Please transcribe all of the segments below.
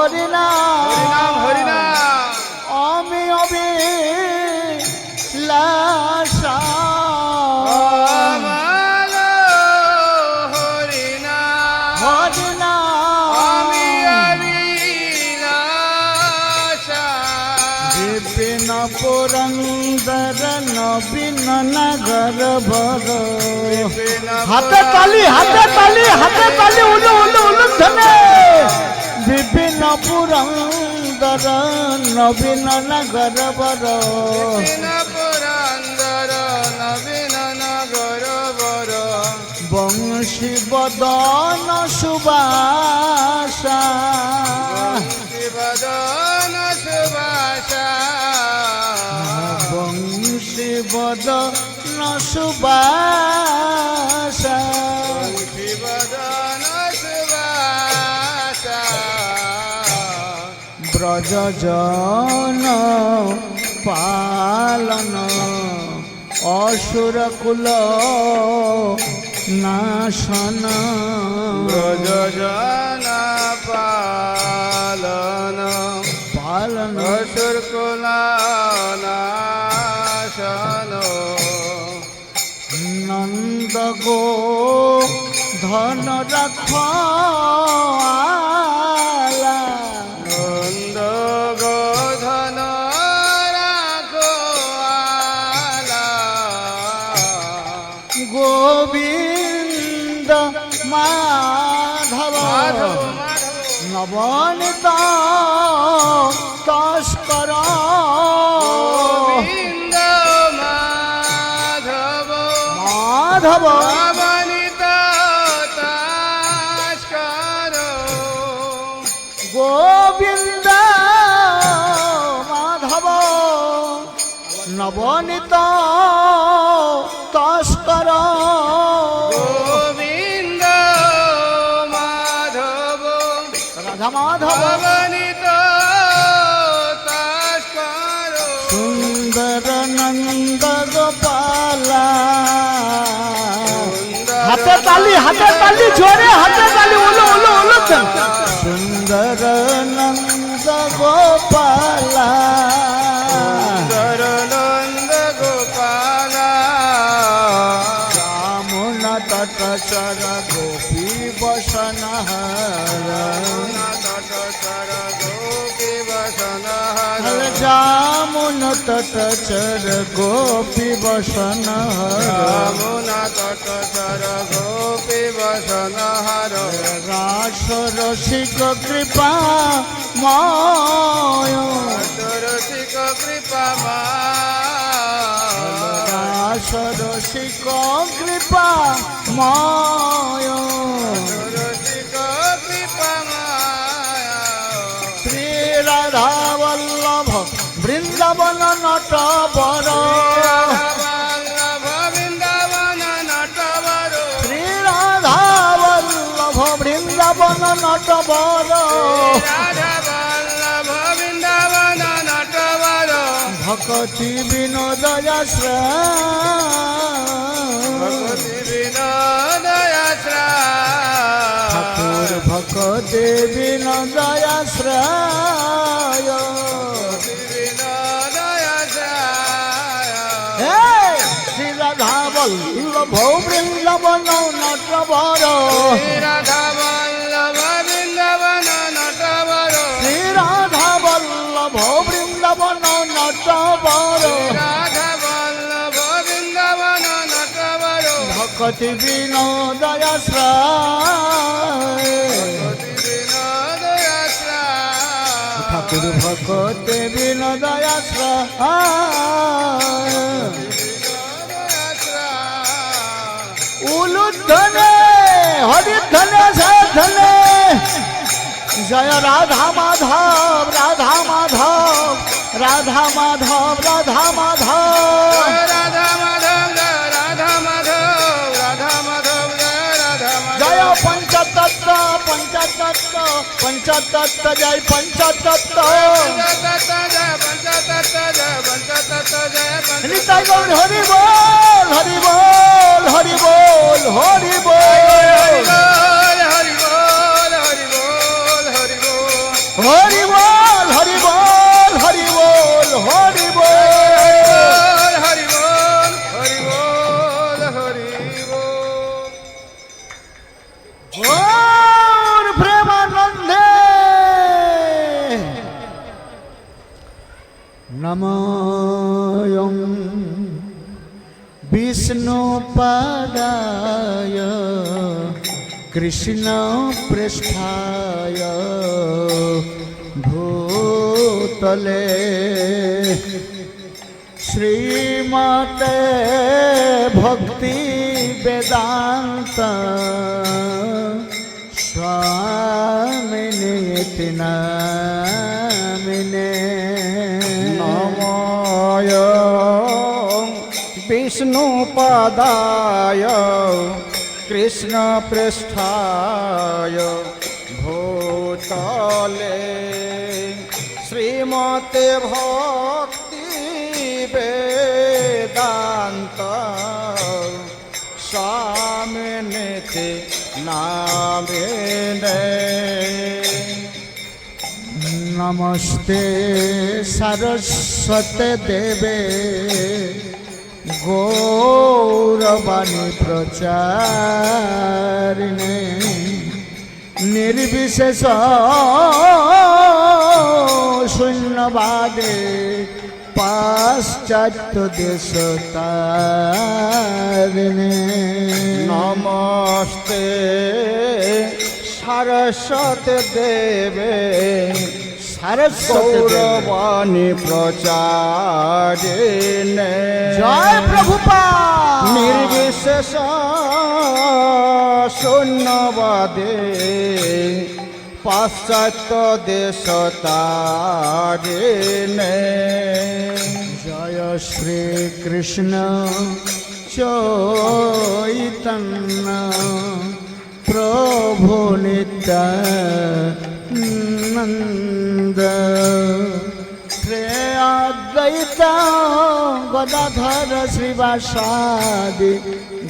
হরিনাম হরিনাম আমি অবিলাসা আমার হরিনাম হরিনাম আমি অবিলাসা বিপিন পুরন্দর নবীন নগর বর হাতে তালি উলু উলু উলু ধনে বিপিন পুরন্দর নবীন নগর বর বিপিন পুরন্দর নবীন নগর বর বংশী বদন সুবাসা শিবদন সুবাসা বংশী বদন সুবাসা শিবদন সুবাসা ব্রজজন পালন অসুর কুল নাশন ব্রজজন পালন পালন অসুর কুলানাশন নন্দ গো ধন রাখলা নন্দ গোধন রাখোয়ালা গোবিন্দ মাধব মাধব নবনীত তস্কর গোবিন্দ মাধব মাধব নবনীত তস্কর গোবিন্দ মাধব নবনীত তস্কর গোবিন্দ মাধব রাধা মাধব নবনীত তস্কর সুন্দর নন্দ গোপালা হাতে তালি জোরে হাতে তালি উলু উলু উলু সুন্দর নন্দ গোপালা সুন্দর নন্দ গোপালা যমুনা তট চর গোপী বসন তটচর গোপী বসন যমুনা তট চর গোপী বসন যমুনা তটচর গোপী বসন রাস রসিক কৃপা ময় রসিক কৃপা রাস রসিক কৃপা ময় রসিক কৃপা শ্রী রাধা বল্লভ বৃন্দাবন নট বর বৃন্দাবন নটবর শ্রী রাধা বল্লভ বৃন্দাবন নট বর বৃন্দাবন নটবর ভকতি বিনোদয়াশ্রয় ভগবতী বিনোদয়াশ্রয় ঠাকুর ভকতি বিনোদয়াশ্রয় হে শ্রী রাধা বল্লভ বৃন্দাবন নট বর রাধা বল্লভ বৃন্দাবন নটবর শ্রী রাধা বল্লভ বৃন্দাবন নট বর রাধা বল্লভ বৃন্দাবন নটবর ভকতি বিনোদয়াশ্রয় বিনোদয়াশ্রয় ঠাকুর ভকতি বিনোদয়াশ্রয় উলুধ্বনে হরিধ্বনে সাধনে জয় রাধা মাধব রাধা মাধব রাধা মাধব রাধা মাধব রাধা মাধব রাধা মাধব রাধা মাধব রাধা মাধব জয় পঞ্চতত্ত্ব পঞ্চতত্ত্ব পঞ্চতত্ত্ব জয় পঞ্চতত্ত্ব নিতাই গৌর হরি বল হরি বল হরি বল হরি বল হরি বল হরি বল হরি বল হরি বল হরি বল হরি বল হরি বল। গৌর প্রেমানন্দে নমঃ বিষ্ণুপাদায় কৃষ্ণ পৃষ্ঠায় ভূতলে শ্রীমতে ভক্তি বেদান্ত স্বামিনীতি নামিনে নময় বিষ্ণুপাদায় কৃষ্ণ পৃষ্ঠায় ভূতলে শ্রীমতে ভক্তি বেদান্ত স্বামিনীতি নামিনে নমস্তে সরস্বতে দেবে গৌরবাণী প্রচারিণে নির্বিশেষ শূন্যবাদে পাশ্চাত্য দেশ তারিণে নমস্তে সরস্বতী দেবে গৌরবাণী প্রচারিণে জয় প্রভুপাদ নির্বিশেষ শূন্যবাদে পাশ্চাত্য দেশ তারিণে জয় শ্রীকৃষ্ণ চৈতন্য প্রভু নিত্যানন্দ শ্রী অদ্বৈত গদাধর শ্রীবাসাদি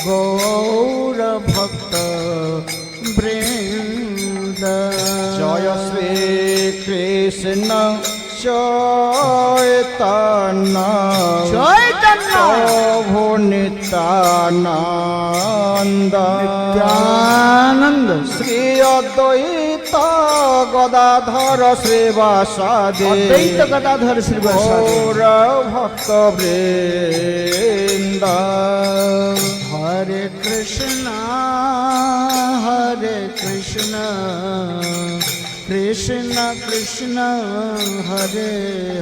গৌর ভক্ত বৃন্দ জয় শ্রীকৃষ্ণ চৈতন্য চৈতন্য প্রভু নিত্যানন্দ নিত্যানন্দ শ্রী অদ্বৈত গদাধর শ্রীবাসাদি অদ্বৈত গদাধর শ্রীবাসাদি গৌর ভক্ত বৃন্দ হরে কৃষ্ণ কৃষ্ণ কৃষ্ণ হরে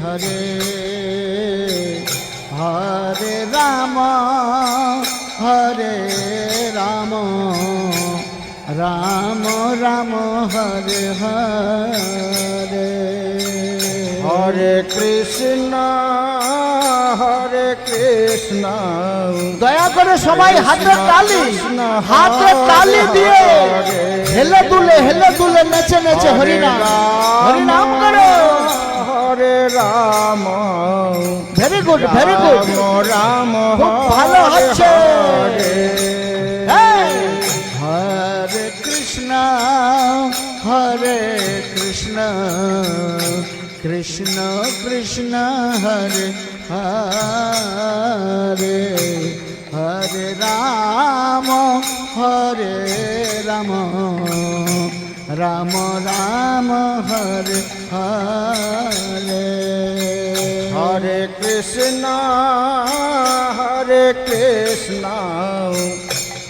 হরে হরে রাম রাম রাম হরে হরে হরে কৃষ্ণ দয়া করে সবাই হাতের তালি দিয়ে হেলে দুলে নেচে নেচে হরিনাম করো হরে রাম ভেরি গুড রাম খুব ভালো হচ্ছে হরে হরে কৃষ্ণ কৃষ্ণ কৃষ্ণ হরে হরে হরে রাম রাম রাম হরে হরে হরে কৃষ্ণ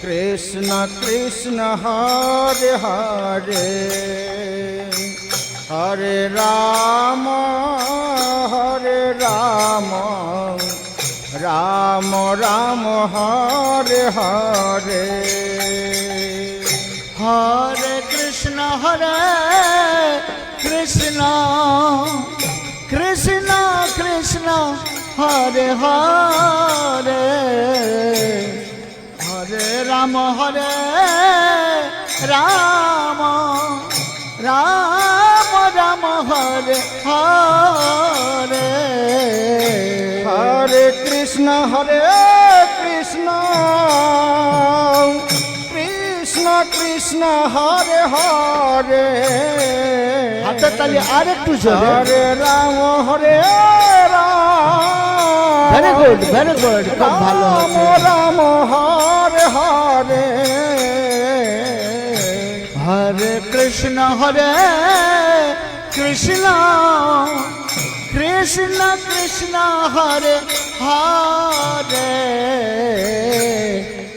কৃষ্ণ কৃষ্ণ হরে হরে হরে রাম রাম রাম হরে হরে হরে কৃষ্ণ কৃষ্ণ কৃষ্ণ হরে হরে হরে রাম রাম রাম হরে হরে হরে কৃষ্ণ কৃষ্ণ কৃষ্ণ হরে হরে হাতে তাহলে আর একটু চলে হরে রাম হরে রাম ভেরি গুড খুব ভালো রাম হচ্ছে রাম হরে হরে হরে কৃষ্ণ কৃষ্ণ কৃষ্ণ হরে হরে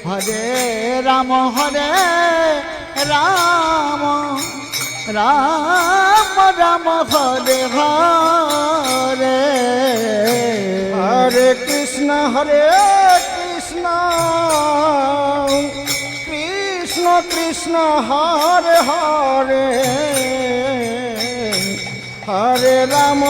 হরে রাম রাম রাম হরে হরে হরে কৃষ্ণ কৃষ্ণ কৃষ্ণ হরে হরে হরে রাম